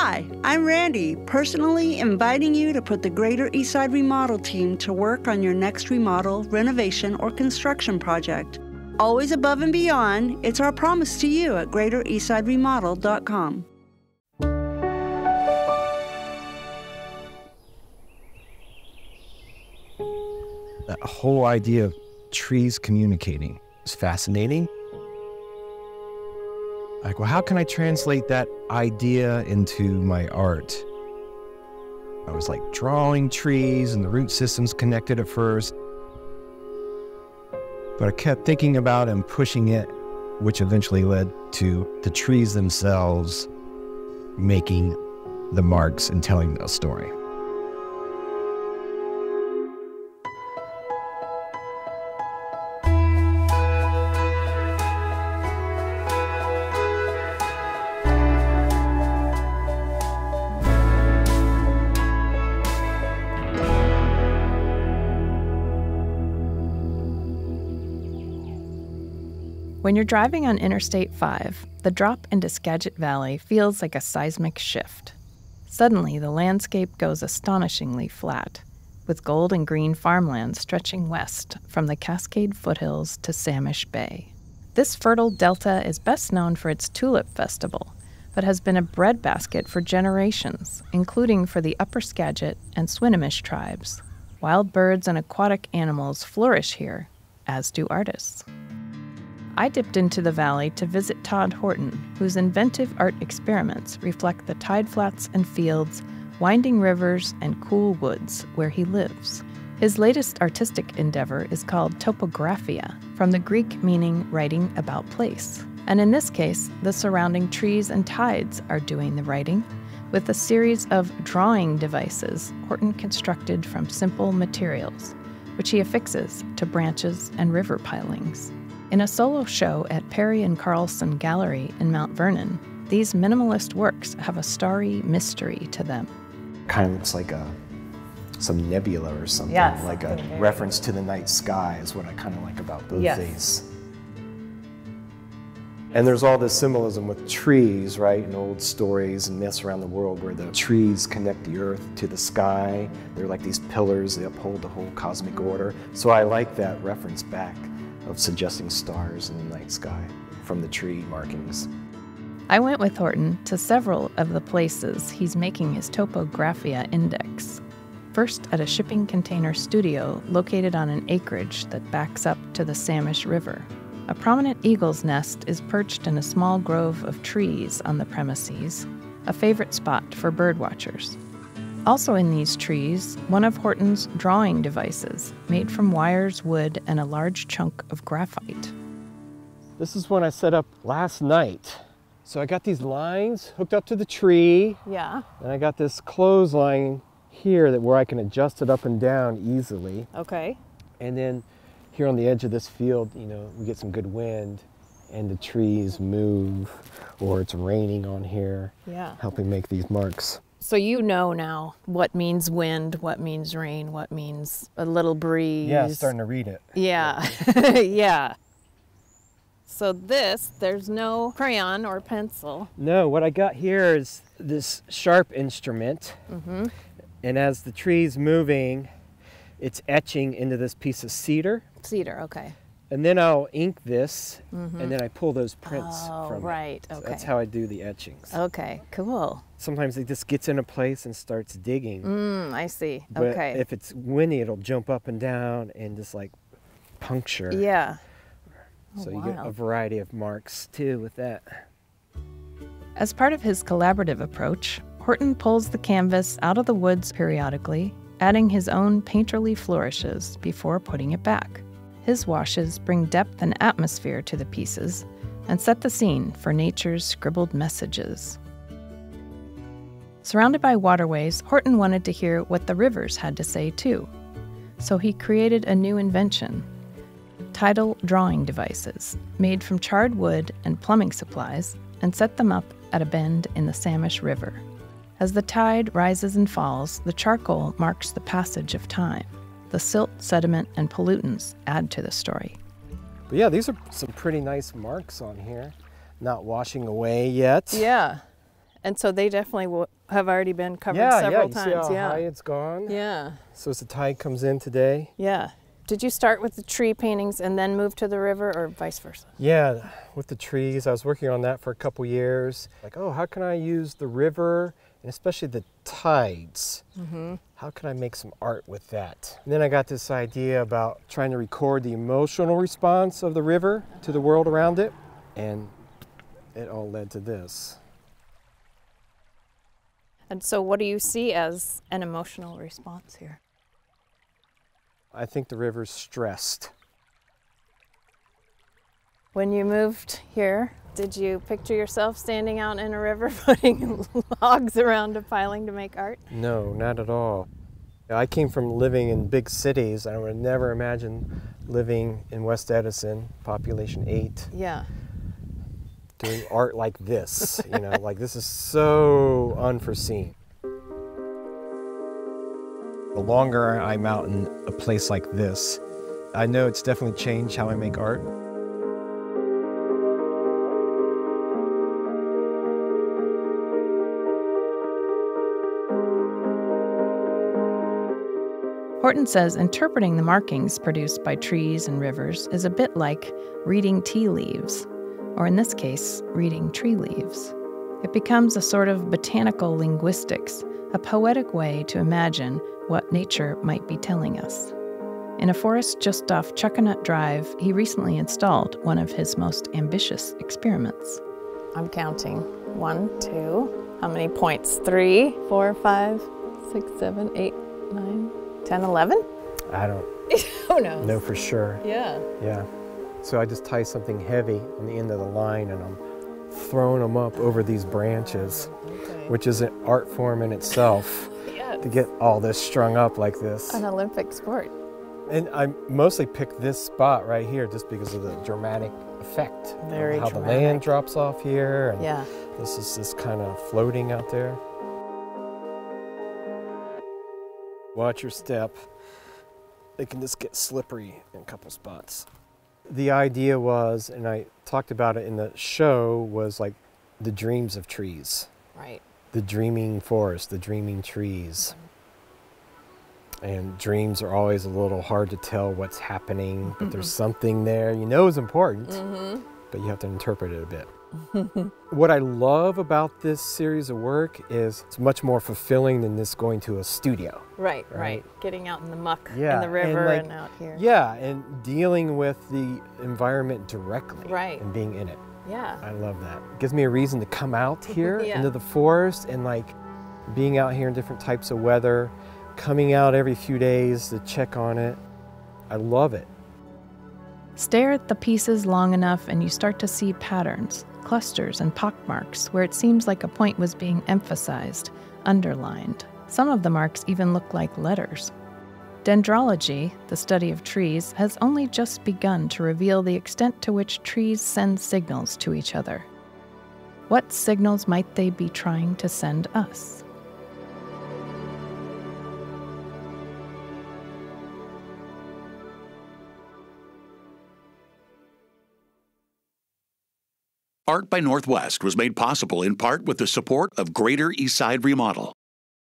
Hi, I'm Randy, personally inviting you to put the Greater Eastside Remodel team to work on your next remodel, renovation, or construction project. Always above and beyond, it's our promise to you at greatereastsideremodel.com. That whole idea of trees communicating is fascinating. Like, well, how can I translate that idea into my art? I was like drawing trees and the root systems connected at first. But I kept thinking about and pushing it, which eventually led to the trees themselves making the marks and telling the story. When you're driving on Interstate 5, the drop into Skagit Valley feels like a seismic shift. Suddenly, the landscape goes astonishingly flat, with gold and green farmland stretching west from the Cascade foothills to Samish Bay. This fertile delta is best known for its tulip festival, but has been a breadbasket for generations, including for the Upper Skagit and Swinomish tribes. Wild birds and aquatic animals flourish here, as do artists. I dipped into the valley to visit Todd Horton, whose inventive art experiments reflect the tide flats and fields, winding rivers, and cool woods where he lives. His latest artistic endeavor is called Topographia, from the Greek meaning writing about place. And in this case, the surrounding trees and tides are doing the writing, with a series of drawing devices Horton constructed from simple materials, which he affixes to branches and river pilings. In a solo show at Perry and Carlson Gallery in Mount Vernon, these minimalist works have a starry mystery to them. Kind of looks like some nebula or something, yes, like a reference to the night sky is what I kind of like about both these. And there's all this symbolism with trees, right, and old stories and myths around the world where the trees connect the earth to the sky. They're like these pillars, they uphold the whole cosmic order. So I like that reference back of suggesting stars in the night sky from the tree markings. I went with Horton to several of the places he's making his Topographia Index. First at a shipping container studio located on an acreage that backs up to the Samish River. A prominent eagle's nest is perched in a small grove of trees on the premises, a favorite spot for birdwatchers. Also in these trees, one of Horton's drawing devices, made from wires, wood, and a large chunk of graphite. This is one I set up last night. So I got these lines hooked up to the tree. Yeah. And I got this clothesline here where I can adjust it up and down easily. Okay. And then here on the edge of this field, you know, we get some good wind and the trees move, or it's raining on here, helping make these marks. So you know now what means wind, what means rain, what means a little breeze. Yeah, starting to read it. Yeah, yeah. So there's no crayon or pencil. No, what I got here is this sharp instrument. Mm-hmm. And as the tree's moving, it's etching into this piece of cedar. Cedar, okay. And then I'll ink this, and then I pull those prints from right, it. So okay. that's how I do the etchings. Okay, cool. Sometimes it just gets in a place and starts digging. I see, but okay. if it's windy, it'll jump up and down and just like puncture. Yeah. So you get a variety of marks too with that. As part of his collaborative approach, Horton pulls the canvas out of the woods periodically, adding his own painterly flourishes before putting it back. His washes bring depth and atmosphere to the pieces and set the scene for nature's scribbled messages. Surrounded by waterways, Horton wanted to hear what the rivers had to say too. So he created a new invention, tidal drawing devices, made from charred wood and plumbing supplies, and set them up at a bend in the Samish River. As the tide rises and falls, the charcoal marks the passage of time. The silt, sediment, and pollutants add to the story. But yeah, these are some pretty nice marks on here. Not washing away yet. Yeah. And so they definitely have already been covered Yeah, several you times. see how high it's gone? Yeah. So as the tide comes in today? Yeah. Did you start with the tree paintings and then move to the river, or vice versa? Yeah, with the trees. I was working on that for a couple years. Like, oh, how can I use the river, and especially the tides? How can I make some art with that? And then I got this idea about trying to record the emotional response of the river to the world around it, and it all led to this. And so what do you see as an emotional response here? I think the river's stressed. When you moved here, did you picture yourself standing out in a river putting logs around a piling to make art? No, not at all. I came from living in big cities. I would never imagine living in West Edison, population 8. Yeah. Doing art like this, you know, like this is so unforeseen. The longer I'm out in a place like this, I know it's definitely changed how I make art. Horton says interpreting the markings produced by trees and rivers is a bit like reading tea leaves, or in this case, reading tree leaves. It becomes a sort of botanical linguistics, a poetic way to imagine what nature might be telling us. In a forest just off Chuckanut Drive, he recently installed one of his most ambitious experiments. I'm counting. 1, 2, how many points? 3, 4, 5, 6, 7, 8, 9, 10, 11? I don't Who knows? know for sure. Yeah. Yeah. So I just tie something heavy on the end of the line and I'm throwing them up over these branches, which is an art form in itself. To get all this strung up like this. An Olympic sport. And I mostly picked this spot right here just because of the dramatic effect. Very how dramatic. the land drops off here, and Yeah. this is just kind of floating out there. Watch your step. They can just get slippery in a couple spots. The idea was, and I talked about it in the show, was like the dreams of trees. Right. The dreaming forest, the dreaming trees. And dreams are always a little hard to tell what's happening, but there's something there you know is important, but you have to interpret it a bit. What I love about this series of work is it's much more fulfilling than this going to a studio. Right. Getting out in the muck Yeah, in the river and, and out here. Yeah, and dealing with the environment directly. Right. And being in it. Yeah. I love that. It gives me a reason to come out here Yeah. into the forest and like being out here in different types of weather, coming out every few days to check on it. I love it. Stare at the pieces long enough and you start to see patterns, clusters and pockmarks where it seems like a point was being emphasized, underlined. Some of the marks even look like letters. Dendrology, the study of trees, has only just begun to reveal the extent to which trees send signals to each other. What signals might they be trying to send us? Art by Northwest was made possible in part with the support of Greater Eastside Remodel.